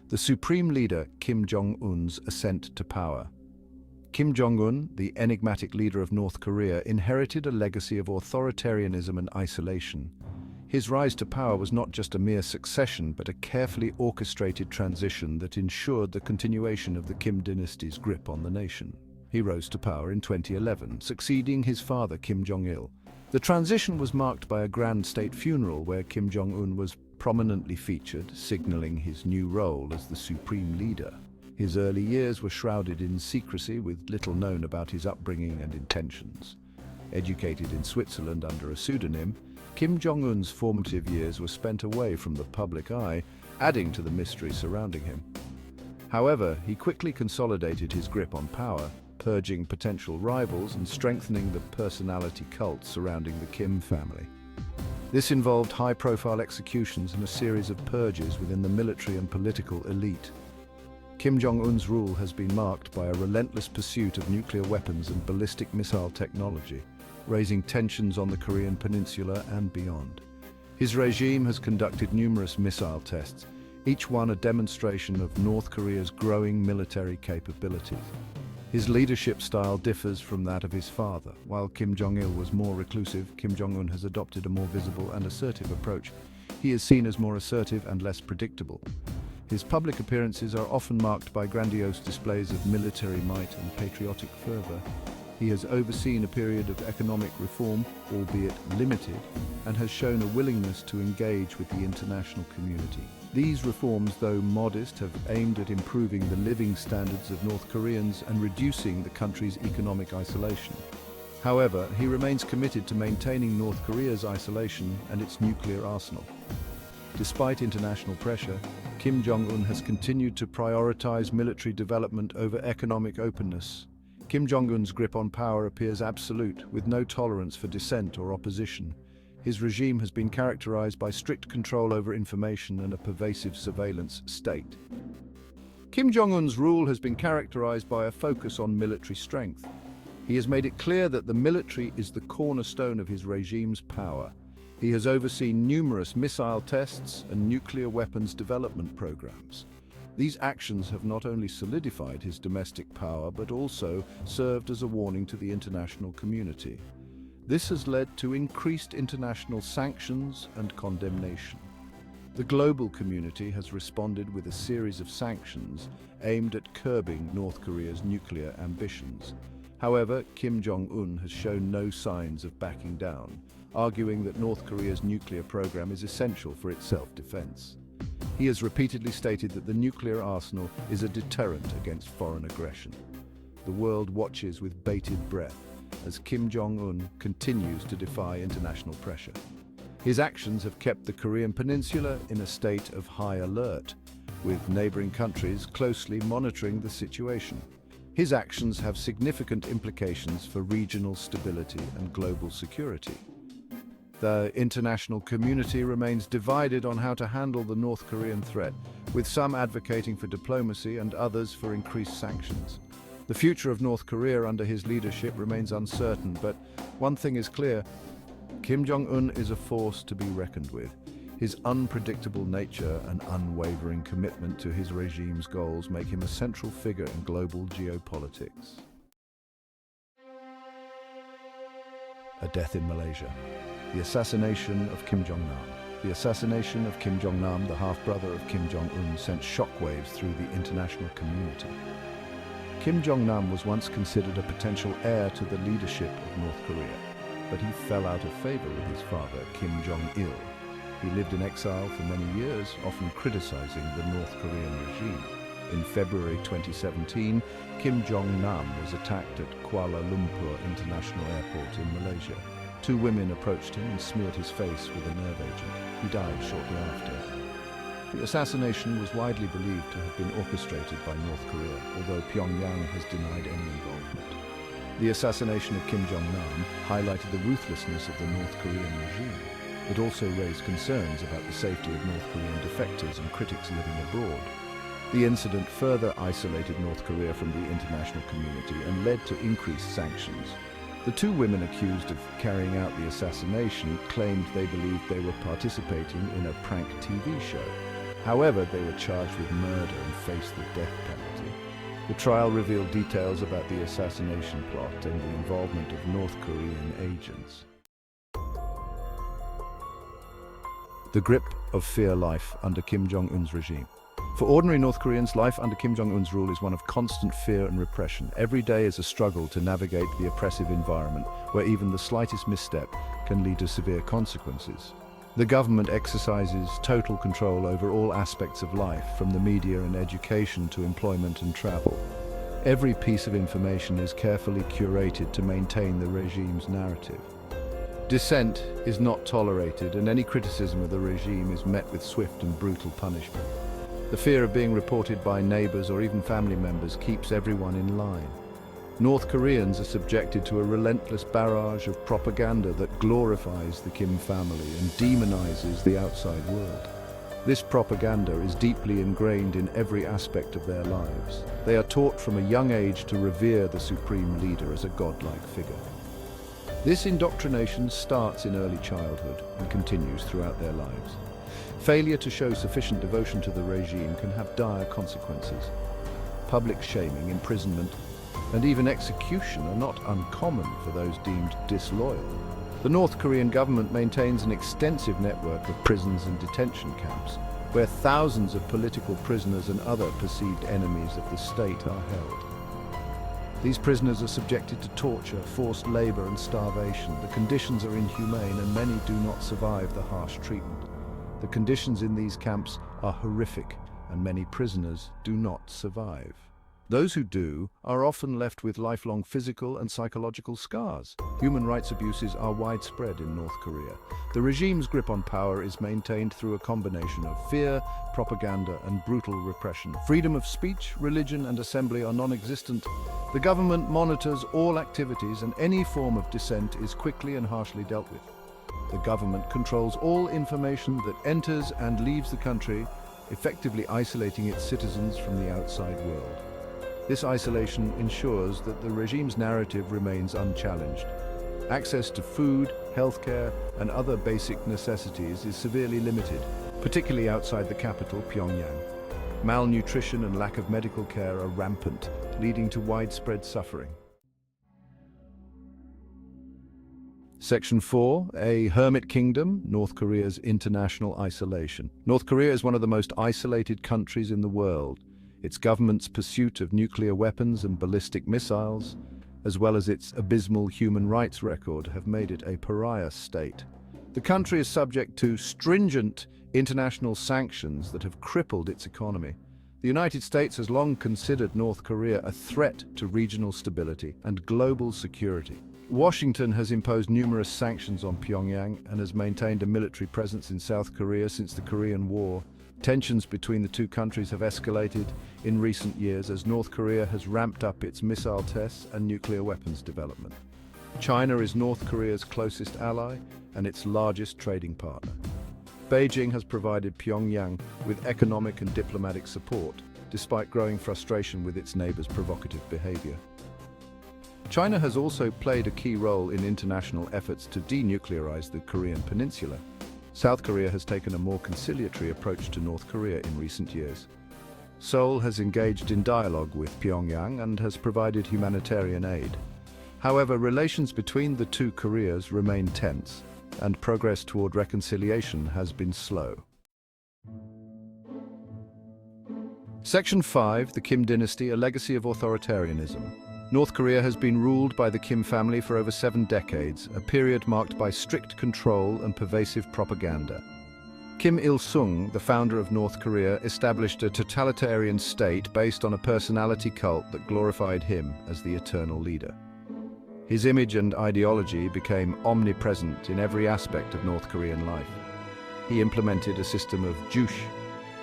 The supreme leader Kim Jong Un's ascent to power. Kim Jong Un, the enigmatic leader of North Korea, inherited a legacy of authoritarianism and isolation. His rise to power was not just a mere succession, but a carefully orchestrated transition that ensured the continuation of the Kim dynasty's grip on the nation. He rose to power in 2011, succeeding his father Kim Jong Il. The transition was marked by a grand state funeral where Kim Jong Un was prominently featured, signaling his new role as the supreme leader. His early years were shrouded in secrecy, with little known about his upbringing and intentions. Educated in Switzerland under a pseudonym, Kim Jong Un's formative years were spent away from the public eye, adding to the mystery surrounding him. However, he quickly consolidated his grip on power, purging potential rivals and strengthening the personality cult surrounding the Kim family. This involved high-profile executions and a series of purges within the military and political elite. Kim Jong-un's rule has been marked by a relentless pursuit of nuclear weapons and ballistic missile technology, raising tensions on the Korean peninsula and beyond. His regime has conducted numerous missile tests, each one a demonstration of North Korea's growing military capabilities. His leadership style differs from that of his father. While Kim Jong Il was more reclusive, Kim Jong Un has adopted a more visible and assertive approach. He is seen as more assertive and less predictable. His public appearances are often marked by grandiose displays of military might and patriotic fervor. He has overseen a period of economic reform, albeit limited, and has shown a willingness to engage with the international community. These reforms, though modest, have aimed at improving the living standards of North Koreans and reducing the country's economic isolation. However, he remains committed to maintaining North Korea's isolation and its nuclear arsenal. Despite international pressure, Kim Jong Un has continued to prioritize military development over economic openness. Kim Jong Un's grip on power appears absolute, with no tolerance for dissent or opposition. His regime has been characterized by strict control over information and a pervasive surveillance state. Kim Jong Un's rule has been characterized by a focus on military strength. He has made it clear that the military is the cornerstone of his regime's power. He has overseen numerous missile tests and nuclear weapons development programs. These actions have not only solidified his domestic power, but also served as a warning to the international community. This has led to increased international sanctions and condemnation. The global community has responded with a series of sanctions aimed at curbing North Korea's nuclear ambitions. However, Kim Jong Un has shown no signs of backing down, arguing that North Korea's nuclear program is essential for its self-defense. He has repeatedly stated that the nuclear arsenal is a deterrent against foreign aggression. The world watches with bated breath as Kim Jong Un continues to defy international pressure. His actions have kept the Korean peninsula in a state of high alert, with neighboring countries closely monitoring the situation. His actions have significant implications for regional stability and global security. The international community remains divided on how to handle the North Korean threat, with some advocating for diplomacy and others for increased sanctions. The future of North Korea under his leadership remains uncertain, but one thing is clear: Kim Jong Un is a force to be reckoned with. His unpredictable nature and unwavering commitment to his regime's goals make him a central figure in global geopolitics. A death in Malaysia. The assassination of Kim Jong Nam. The assassination of Kim Jong Nam, the half-brother of Kim Jong Un, sent shockwaves through the international community. Kim Jong Nam was once considered a potential heir to the leadership of North Korea, but he fell out of favor with his father, Kim Jong Il. He lived in exile for many years, often criticizing the North Korean regime. In February 2017, Kim Jong Nam was attacked at Kuala Lumpur International Airport in Malaysia. Two women approached him and smeared his face with a nerve agent. He died shortly after. The assassination was widely believed to have been orchestrated by North Korea, although Pyongyang has denied any involvement. The assassination of Kim Jong Nam highlighted the ruthlessness of the North Korean regime. It also raised concerns about the safety of North Korean defectors and critics living abroad. The incident further isolated North Korea from the international community and led to increased sanctions. The two women accused of carrying out the assassination claimed they believed they were participating in a prank TV show. However, they were charged with murder and faced the death penalty. The trial revealed details about the assassination plot and the involvement of North Korean agents. The grip of fear life under Kim Jong Un's regime. For ordinary North Koreans, life under Kim Jong Un's rule is one of constant fear and repression. Every day is a struggle to navigate the oppressive environment, where even the slightest misstep can lead to severe consequences. The government exercises total control over all aspects of life, from the media and education to employment and travel. Every piece of information is carefully curated to maintain the regime's narrative. Dissent is not tolerated, and any criticism of the regime is met with swift and brutal punishment. The fear of being reported by neighbors or even family members keeps everyone in line. North Koreans are subjected to a relentless barrage of propaganda that glorifies the Kim family and demonizes the outside world. This propaganda is deeply ingrained in every aspect of their lives. They are taught from a young age to revere the supreme leader as a godlike figure. This indoctrination starts in early childhood and continues throughout their lives. Failure to show sufficient devotion to the regime can have dire consequences. Public shaming, imprisonment, and even execution are not uncommon for those deemed disloyal. The North Korean government maintains an extensive network of prisons and detention camps, where thousands of political prisoners and other perceived enemies of the state are held. These prisoners are subjected to torture, forced labor, and starvation. The conditions are inhumane, and many do not survive the harsh treatment. The conditions in these camps are horrific, and many prisoners do not survive. Those who do are often left with lifelong physical and psychological scars. Human rights abuses are widespread in North Korea. The regime's grip on power is maintained through a combination of fear, propaganda, and brutal repression. Freedom of speech, religion, and assembly are non-existent. The government monitors all activities, and any form of dissent is quickly and harshly dealt with. The government controls all information that enters and leaves the country, effectively isolating its citizens from the outside world. This isolation ensures that the regime's narrative remains unchallenged. Access to food, healthcare, and other basic necessities is severely limited, particularly outside the capital, Pyongyang. Malnutrition and lack of medical care are rampant, leading to widespread suffering. Section 4, a hermit kingdom, North Korea's international isolation. North Korea is one of the most isolated countries in the world. Its government's pursuit of nuclear weapons and ballistic missiles, as well as its abysmal human rights record, have made it a pariah state. The country is subject to stringent international sanctions that have crippled its economy. The United States has long considered North Korea a threat to regional stability and global security. Washington has imposed numerous sanctions on Pyongyang and has maintained a military presence in South Korea since the Korean War. Tensions between the two countries have escalated in recent years as North Korea has ramped up its missile tests and nuclear weapons development. China is North Korea's closest ally and its largest trading partner. Beijing has provided Pyongyang with economic and diplomatic support, despite growing frustration with its neighbors' provocative behavior. China has also played a key role in international efforts to denuclearize the Korean peninsula. South Korea has taken a more conciliatory approach to North Korea in recent years. Seoul has engaged in dialogue with Pyongyang and has provided humanitarian aid. However, relations between the two Koreas remain tense, and progress toward reconciliation has been slow. Section 5, the Kim dynasty, a legacy of authoritarianism. North Korea has been ruled by the Kim family for over 7 decades, a period marked by strict control and pervasive propaganda. Kim Il-sung, the founder of North Korea, established a totalitarian state based on a personality cult that glorified him as the eternal leader. His image and ideology became omnipresent in every aspect of North Korean life. He implemented a system of juche,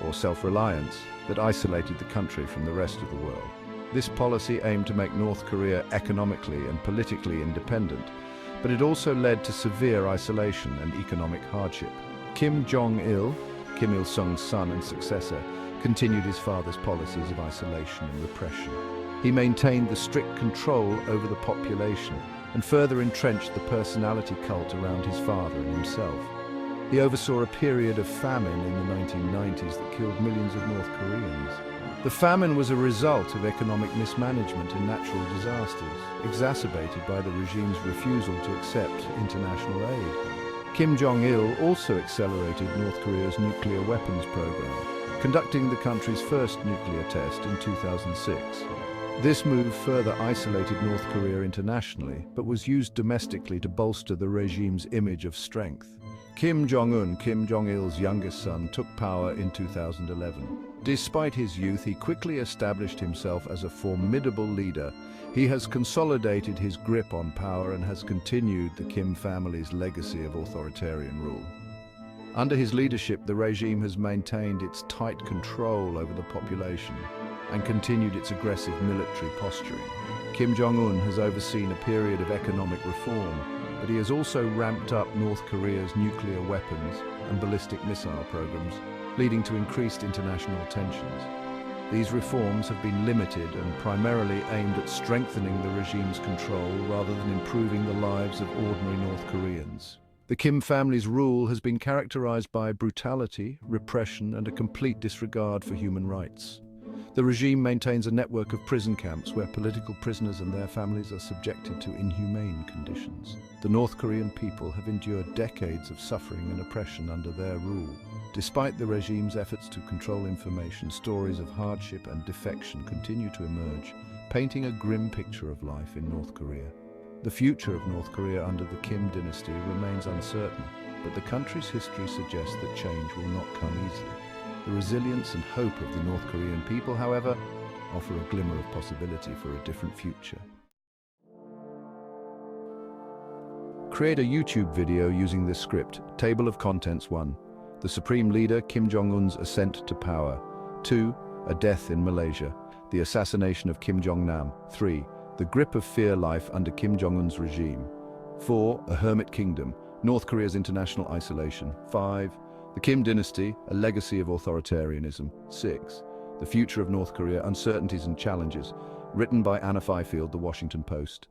or self-reliance, that isolated the country from the rest of the world. This policy aimed to make North Korea economically and politically independent, but it also led to severe isolation and economic hardship. Kim Jong Il, Kim Il-sung's son and successor, continued his father's policies of isolation and repression. He maintained the strict control over the population and further entrenched the personality cult around his father and himself. He oversaw a period of famine in the 1990s that killed millions of North Koreans. The famine was a result of economic mismanagement and natural disasters, exacerbated by the regime's refusal to accept international aid. Kim Jong Il also accelerated North Korea's nuclear weapons program, conducting the country's first nuclear test in 2006. This move further isolated North Korea internationally, but was used domestically to bolster the regime's image of strength. Kim Jong Un, Kim Jong Il's youngest son, took power in 2011. Despite his youth, he quickly established himself as a formidable leader. He has consolidated his grip on power and has continued the Kim family's legacy of authoritarian rule. Under his leadership, the regime has maintained its tight control over the population and continued its aggressive military posturing. Kim Jong Un has overseen a period of economic reform, but he has also ramped up North Korea's nuclear weapons and ballistic missile programs, leading to increased international tensions. These reforms have been limited and primarily aimed at strengthening the regime's control rather than improving the lives of ordinary North Koreans. The Kim family's rule has been characterized by brutality, repression, and a complete disregard for human rights. The regime maintains a network of prison camps where political prisoners and their families are subjected to inhumane conditions. The North Korean people have endured decades of suffering and oppression under their rule. Despite the regime's efforts to control information, stories of hardship and defection continue to emerge, painting a grim picture of life in North Korea. The future of North Korea under the Kim dynasty remains uncertain, but the country's history suggests that change will not come easily. The resilience and hope of the North Korean people, however, offer a glimmer of possibility for a different future. Create a YouTube video using this script. Table of Contents 1. The Supreme Leader Kim Jong Un's ascent to power. 2. A death in Malaysia. The assassination of Kim Jong Nam. 3. The grip of fear life under Kim Jong Un's regime. 4. A hermit kingdom. North Korea's international isolation. 5. The Kim dynasty, a legacy of authoritarianism. 6. The future of North Korea, uncertainties and challenges. Written by Anna Fifield, The Washington Post.